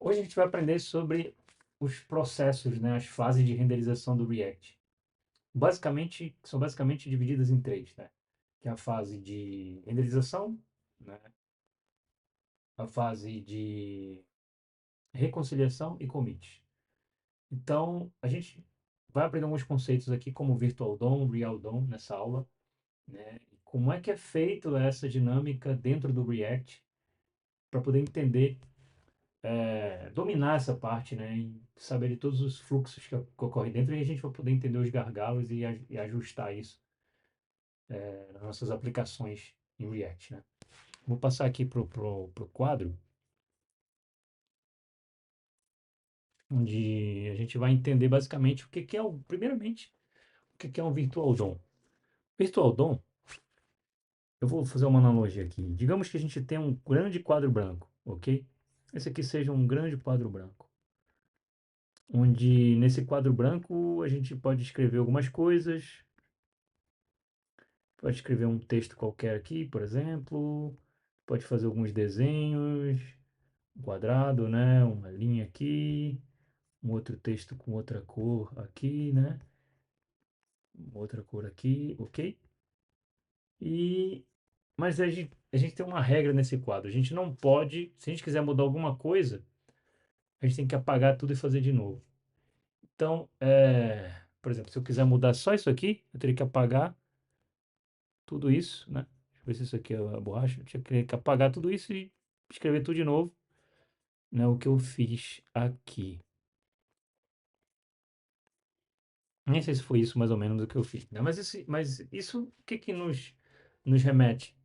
Hoje a gente vai aprender sobre os processos, né, as fases de renderização do React. Basicamente, são basicamente divididas em três, né? Que é a fase de renderização, né, a fase de reconciliação e commit. Então, a gente vai aprender alguns conceitos aqui, como Virtual DOM, Real DOM, nessa aula, né? E como é que é feito essa dinâmica dentro do React para poder entender dominar essa parte, né, e saber de todos os fluxos que ocorrem dentro, e a gente vai poder entender os gargalos e ajustar isso nas nossas aplicações em React, né. Vou passar aqui pro quadro, onde a gente vai entender basicamente o que que é primeiramente, o que que é um Virtual DOM. Virtual DOM, eu vou fazer uma analogia aqui. Digamos que a gente tem um grande quadro branco, ok? Esse aqui seja um grande quadro branco, onde nesse quadro branco a gente pode escrever algumas coisas. Pode escrever um texto qualquer aqui, por exemplo. Pode fazer alguns desenhos, um quadrado, né? Uma linha aqui, um outro texto com outra cor aqui, né? Outra cor aqui, ok? E mas a gente tem uma regra nesse quadro. A gente não pode, se a gente quiser mudar alguma coisa, a gente tem que apagar tudo e fazer de novo. Então, por exemplo, se eu quiser mudar só isso aqui, eu teria que apagar tudo isso, né? Deixa eu ver se isso aqui é a borracha. Eu tinha que apagar tudo isso e escrever tudo de novo, né? O que eu fiz aqui. Nem sei se foi isso mais ou menos o que eu fiz, né? Mas isso o que que nos remete?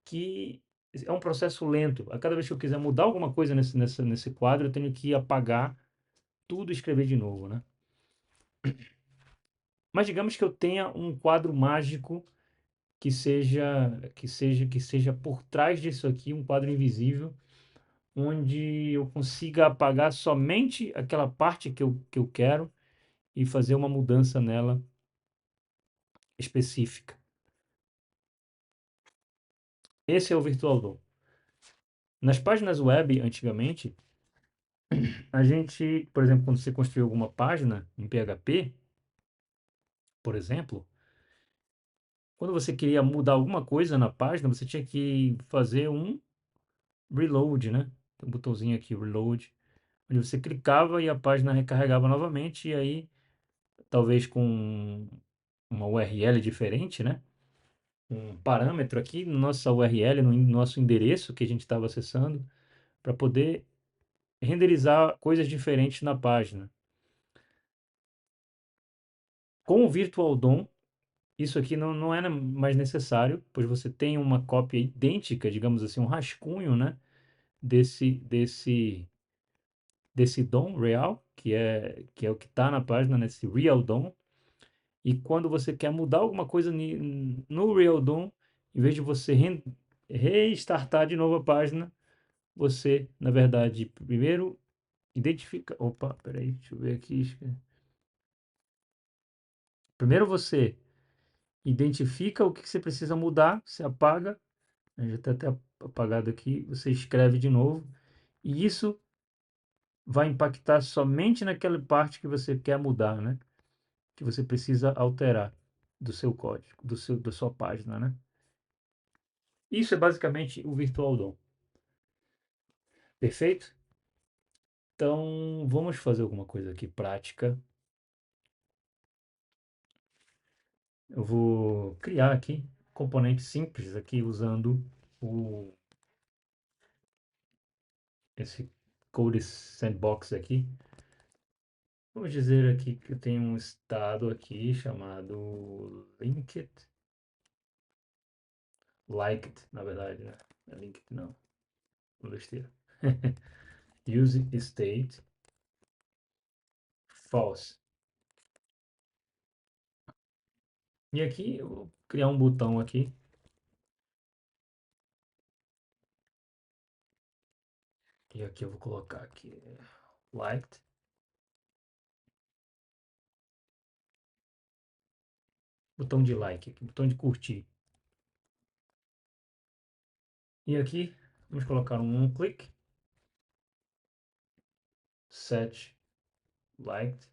Que é um processo lento. A cada vez que eu quiser mudar alguma coisa nesse quadro, eu tenho que apagar tudo e escrever de novo, né? Mas digamos que eu tenha um quadro mágico que seja por trás disso aqui, um quadro invisível, onde eu consiga apagar somente aquela parte que eu quero e fazer uma mudança nela específica. Esse é o Virtual DOM. Nas páginas web, antigamente, a gente, por exemplo, quando você construiu alguma página em PHP, por exemplo, quando você queria mudar alguma coisa na página, você tinha que fazer um reload, né? Tem um botãozinho aqui, reload, onde você clicava e a página recarregava novamente, e aí, talvez com uma URL diferente, né? Um parâmetro aqui no nossa URL, no nosso endereço que a gente estava acessando, para poder renderizar coisas diferentes na página. Com o Virtual DOM, isso aqui não é mais necessário, pois você tem uma cópia idêntica, digamos assim, um rascunho, né, desse DOM real, que é o que está na página, nesse Real DOM. E quando você quer mudar alguma coisa no Real DOM, em vez de você restartar de novo a página, você, na verdade, primeiro identifica. Opa, peraí, deixa eu ver aqui. Primeiro você identifica o que você precisa mudar, você apaga, já está até apagado aqui, você escreve de novo, e isso vai impactar somente naquela parte que você quer mudar, né? Que você precisa alterar do seu código, da sua página, né? Isso é basicamente o Virtual DOM. Perfeito? Então, vamos fazer alguma coisa aqui prática. Eu vou criar aqui componentes simples aqui usando o, esse Code Sandbox aqui. Vamos dizer aqui que eu tenho um estado aqui chamado liked, na verdade, né? Não é linked, não. Besteira. Use state false. E aqui eu vou criar um botão aqui. E aqui eu vou colocar aqui liked. Botão de like, aqui, botão de curtir. E aqui vamos colocar um click. set liked.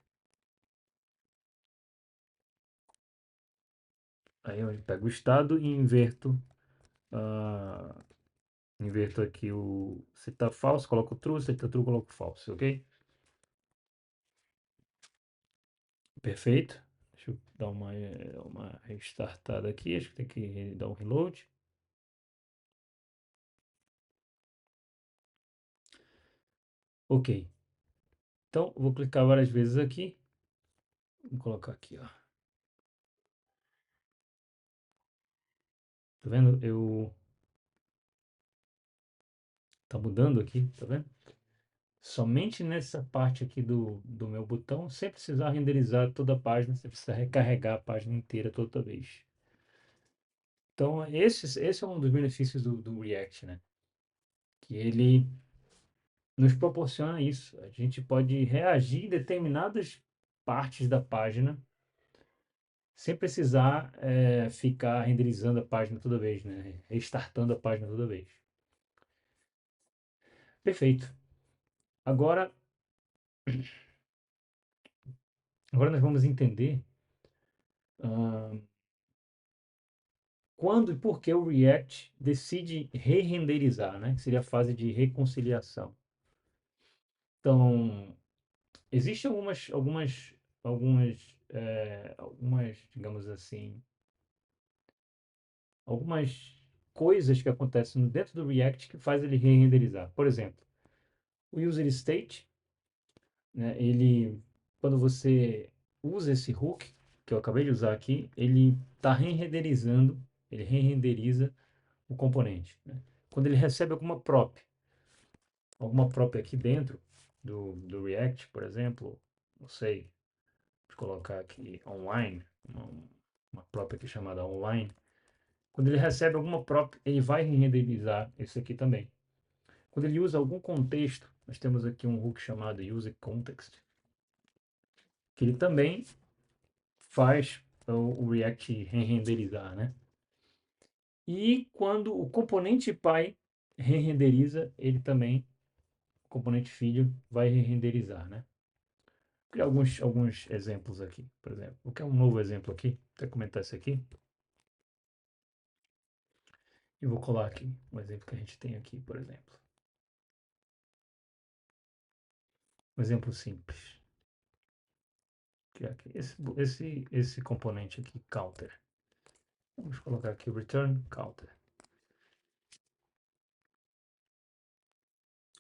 Aí eu pego o estado e inverto aqui o se tá falso, coloco true, se tá true, coloco false, ok? Perfeito. Deixa eu dar uma restartada aqui, acho que tem que dar um reload. Ok. Então, vou clicar várias vezes aqui. Vou colocar aqui, ó. Tá vendo? Tá mudando aqui, tá vendo? Somente nessa parte aqui do meu botão, sem precisar renderizar toda a página, você precisa recarregar a página inteira toda vez. Então, esse é um dos benefícios do React, né? Que ele nos proporciona isso. A gente pode reagir em determinadas partes da página sem precisar ficar renderizando a página toda vez, né? Restartando a página toda vez. Perfeito. Agora, agora nós vamos entender quando e por que o React decide re-renderizar, né? Que seria a fase de reconciliação. Então, existem algumas, digamos assim, algumas coisas que acontecem dentro do React que faz ele re-renderizar. Por exemplo, o user state, né? Quando você usa esse hook que eu acabei de usar aqui, ele está re-renderizando, ele re-renderiza o componente, né? Quando ele recebe alguma prop aqui dentro do React, por exemplo, não sei, vou colocar aqui online, uma prop aqui chamada online. Quando ele recebe alguma prop, ele vai renderizar isso aqui também. Quando ele usa algum contexto, nós temos aqui um hook chamado use context, que ele também faz o React renderizar, né? E quando o componente pai renderiza, ele também, o componente filho, vai renderizar, né? Vou criar alguns exemplos aqui, por exemplo. Vou criar um novo exemplo aqui, vou comentar isso aqui. E vou colar aqui um exemplo que a gente tem aqui, por exemplo. Um exemplo simples. Criar aqui esse componente aqui, counter. Vamos colocar aqui return counter.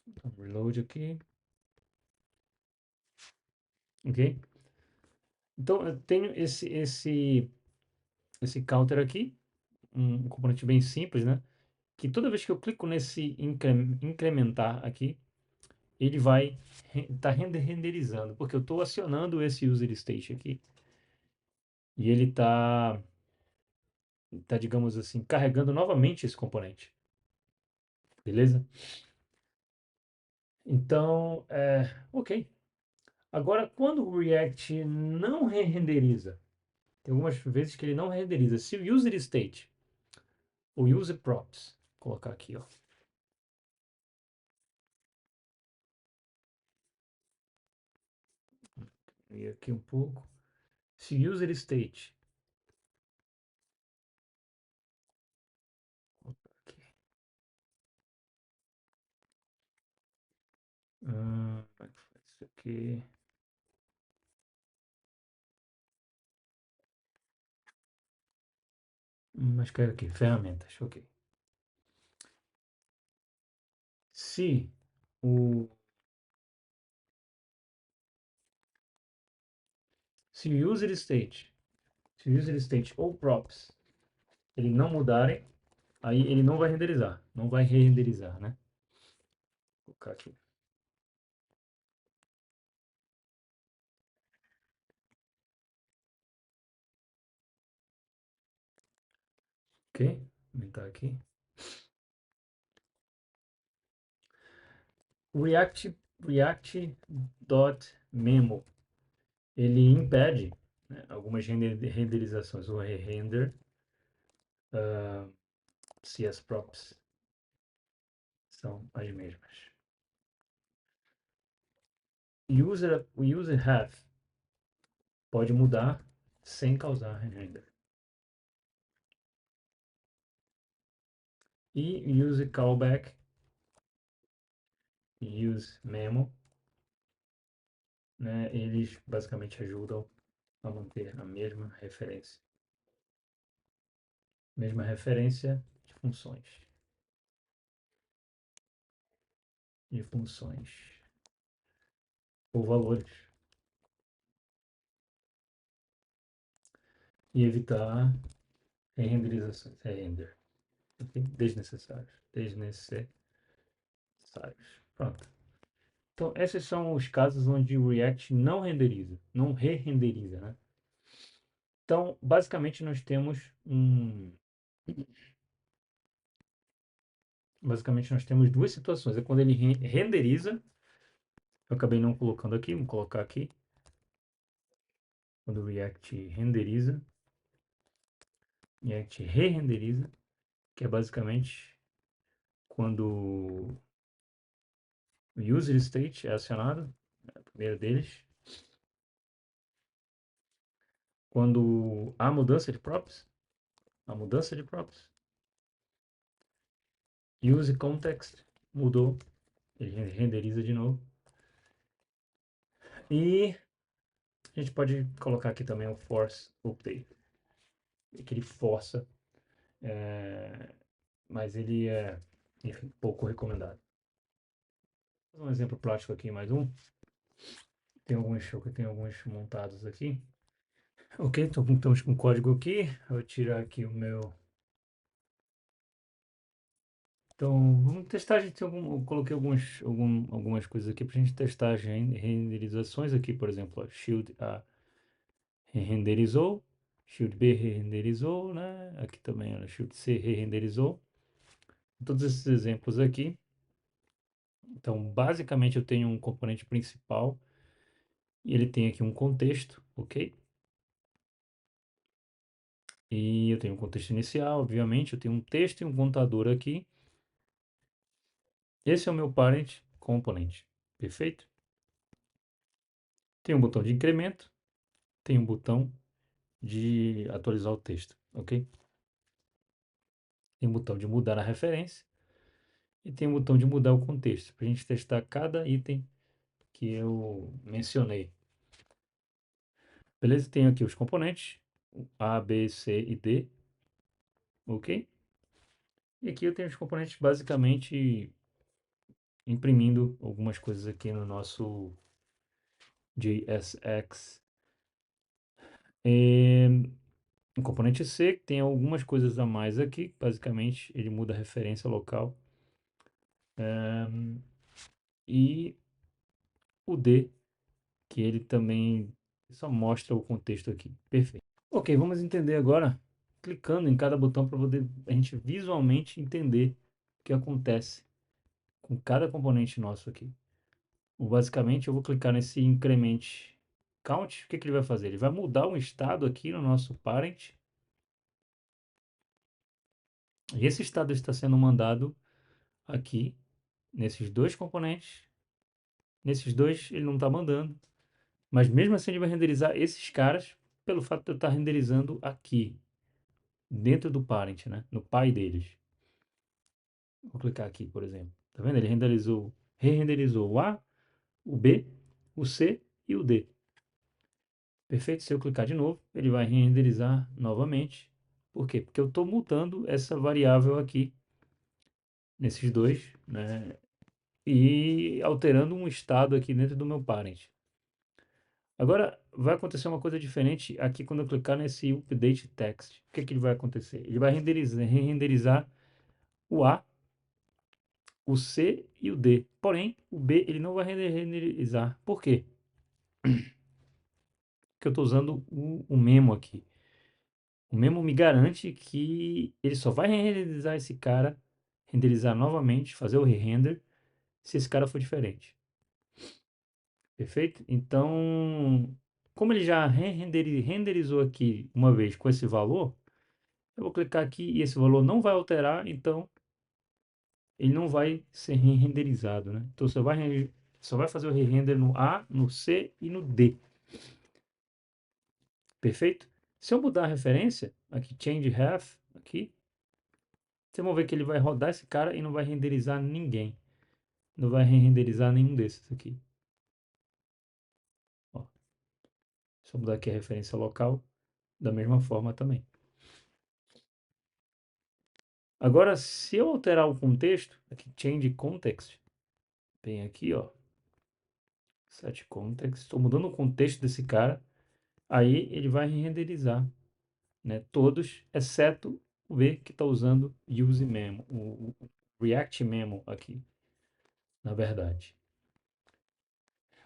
Então, reload aqui. Ok? Então, eu tenho esse counter aqui, um componente bem simples, né? Que toda vez que eu clico nesse incrementar aqui, ele vai estar renderizando, porque eu estou acionando esse user state aqui. E ele digamos assim, carregando novamente esse componente. Beleza? Então, ok. Agora, quando o React não renderiza, tem algumas vezes que ele não renderiza. Se o user state, o user props, vou colocar aqui, ó. E aqui um pouco. Se o user state, aqui. Como é que faz isso aqui? Mas caiu aqui, ferramentas, ok. Se o, se o user state, ou props, ele não mudarem, aí ele não vai renderizar, não vai re-renderizar, né? Vou colocar aqui. Ok? Aumentar aqui. React.memo, ele impede, né, algumas renderizações. O render se as props são as mesmas. o user have pode mudar sem causar render. E use callback e use memo, né, eles basicamente ajudam a manter a mesma referência. Mesma referência de funções. De funções. Ou valores. E evitar renderizações. Render. Okay? Desnecessários. Desnecessários. Pronto. Então, esses são os casos onde o React não renderiza, não re-renderiza, né? Então, basicamente, nós temos duas situações. É quando ele renderiza, eu acabei não colocando aqui, vou colocar aqui. Quando o React renderiza, React re-renderiza, que é basicamente quando o user state é acionado, é a primeira deles, quando há mudança de props, use context mudou, ele renderiza de novo. E a gente pode colocar aqui também o force update, que ele força, mas ele é, enfim, pouco recomendado. Vou fazer um exemplo prático aqui, mais um. Tem alguns montados aqui. Ok, então estamos com o código aqui. Eu vou tirar aqui o meu. Então, vamos testar. Eu coloquei algumas coisas aqui para a gente testar as renderizações aqui, por exemplo, a Shield A renderizou, Shield B renderizou, né? Aqui também a Shield C renderizou. Todos esses exemplos aqui. Então, basicamente, eu tenho um componente principal e ele tem aqui um contexto, ok? E eu tenho um contexto inicial, obviamente, eu tenho um texto e um contador aqui. Esse é o meu parent component, perfeito? Tem um botão de incremento, tem um botão de atualizar o texto, ok? Tem um botão de mudar a referência e tem um botão de mudar o contexto, para a gente testar cada item que eu mencionei. Beleza? Tenho aqui os componentes, A, B, C e D, ok? E aqui eu tenho os componentes basicamente imprimindo algumas coisas aqui no nosso JSX. O componente C tem algumas coisas a mais aqui, basicamente ele muda a referência local. E o D, que ele também só mostra o contexto aqui. Perfeito. Ok, vamos entender agora, clicando em cada botão para poder a gente visualmente entender o que acontece com cada componente nosso aqui. Basicamente, eu vou clicar nesse increment count. O que ele vai fazer? Ele vai mudar um estado aqui no nosso parent. E esse estado está sendo mandado aqui, nesses dois componentes. Nesses dois, ele não está mandando. Mas mesmo assim, ele vai renderizar esses caras pelo fato de eu estar renderizando aqui, dentro do parent, né? No pai deles. Vou clicar aqui, por exemplo. Tá vendo? Ele re-renderizou o A, o B, o C e o D. Perfeito? Se eu clicar de novo, ele vai renderizar novamente. Por quê? Porque eu estou mutando essa variável aqui, nesses dois, né? E alterando um estado aqui dentro do meu parent. Agora, vai acontecer uma coisa diferente aqui quando eu clicar nesse Update Text. O que ele vai acontecer? Ele vai renderizar o A, o C e o D. Porém, o B ele não vai renderizar. Por quê? Porque eu estou usando o memo aqui. O memo me garante que ele só vai renderizar esse cara, renderizar novamente, fazer o re-render, se esse cara for diferente. Perfeito? Então, como ele já renderizou aqui uma vez com esse valor, eu vou clicar aqui e esse valor não vai alterar, então ele não vai ser renderizado, né? Então só vai fazer o re-render no A, no C e no D. Perfeito? Se eu mudar a referência, aqui change half, aqui, vocês vão ver que ele vai rodar esse cara e não vai renderizar ninguém. Não vai renderizar nenhum desses aqui. Ó, se eu mudar aqui a referência local, da mesma forma também. Agora, se eu alterar o contexto, aqui change context, bem aqui, ó, set context, estou mudando o contexto desse cara, aí ele vai renderizar, né, todos, exceto o V que está usando use memo, o React memo aqui, na verdade.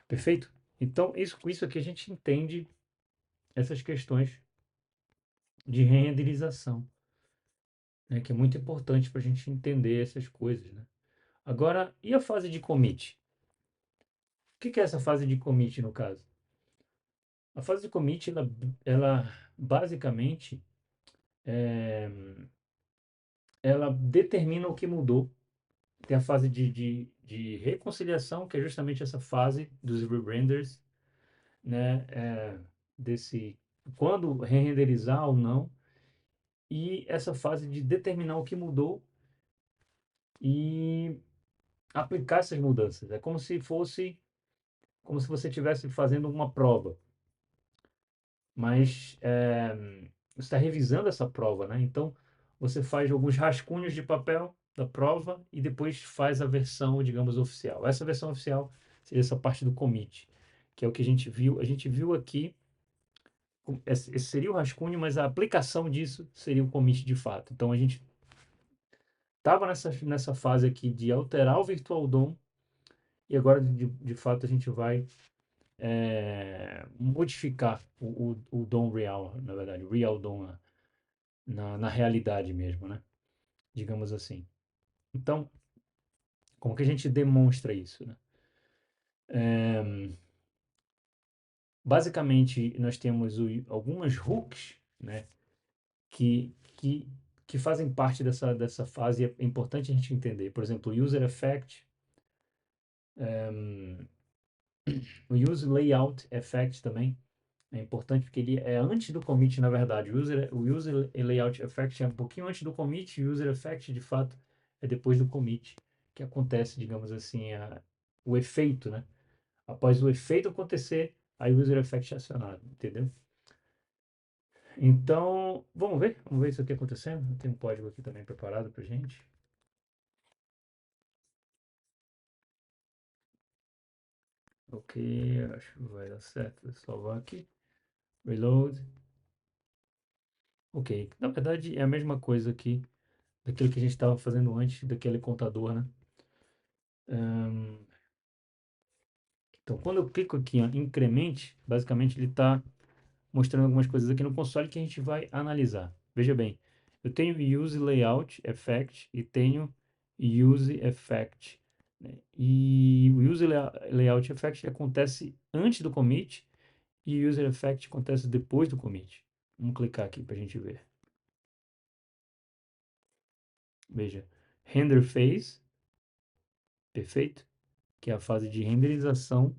Perfeito? Então, com isso aqui a gente entende essas questões de renderização, né, que é muito importante para a gente entender essas coisas, né? Agora, e a fase de commit? O que é essa fase de commit no caso? A fase de commit, ela basicamente, é, ela determina o que mudou. Tem a fase de reconciliação, que é justamente essa fase dos re-renders, né? Desse, quando re-renderizar ou não. E essa fase de determinar o que mudou e aplicar essas mudanças. É como se você estivesse fazendo uma prova, mas você está revisando essa prova, né? Então você faz alguns rascunhos de papel da prova e depois faz a versão, digamos, oficial. Essa versão oficial seria essa parte do commit, que é o que a gente viu. A gente viu aqui, esse seria o rascunho, mas a aplicação disso seria o commit de fato. Então a gente estava nessa fase aqui de alterar o Virtual DOM e agora de fato a gente vai modificar o DOM real, na verdade, o real DOM na realidade mesmo, né? Digamos assim. Então, como que a gente demonstra isso, né? Basicamente, nós temos algumas hooks, né? Que, que, que fazem parte dessa fase. É importante a gente entender. Por exemplo, o User Effect, o Use Layout Effect também é importante porque ele é antes do commit, na verdade. O User Layout Effect é um pouquinho antes do commit, e o User Effect, de fato, é depois do commit, que acontece, digamos assim, o efeito, né? Após o efeito acontecer, aí o User Effect é acionado, entendeu? Então, vamos ver isso aqui acontecendo. Tem um código aqui também preparado pra gente. Ok, acho que vai dar certo. Vou salvar aqui. Reload. Ok, na verdade é a mesma coisa aqui daquilo que a gente estava fazendo antes, daquele contador, né? Então, quando eu clico aqui em incremente, basicamente ele está mostrando algumas coisas aqui no console que a gente vai analisar. Veja bem, eu tenho Use Layout Effect e tenho Use Effect, né? E o Use Layout Effect acontece antes do commit e o User Effect acontece depois do commit. Vamos clicar aqui para a gente ver. Veja, Render Phase, perfeito? Que é a fase de renderização,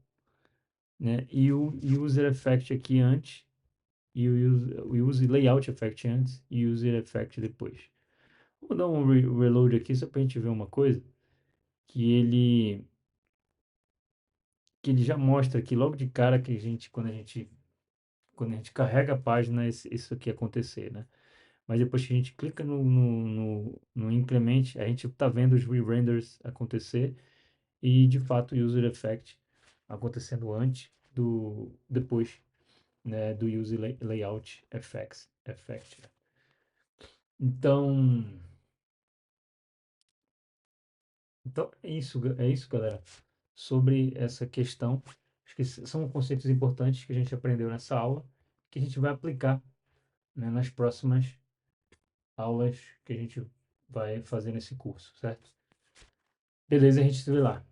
né? E o User Effect aqui antes e o use layout effect antes e o user effect depois. Vou dar um reload aqui só para a gente ver uma coisa que ele já mostra aqui logo de cara que quando a gente carrega a página isso aqui acontecer, né? Mas depois que a gente clica no increment, a gente está vendo os re-renders acontecer e de fato o user effect acontecendo antes depois, né, do use layout effect. Então, é isso, galera. Sobre essa questão, acho que são conceitos importantes que a gente aprendeu nessa aula, que a gente vai aplicar, né, nas próximas aulas que a gente vai fazer nesse curso, certo? Beleza, a gente se vê lá.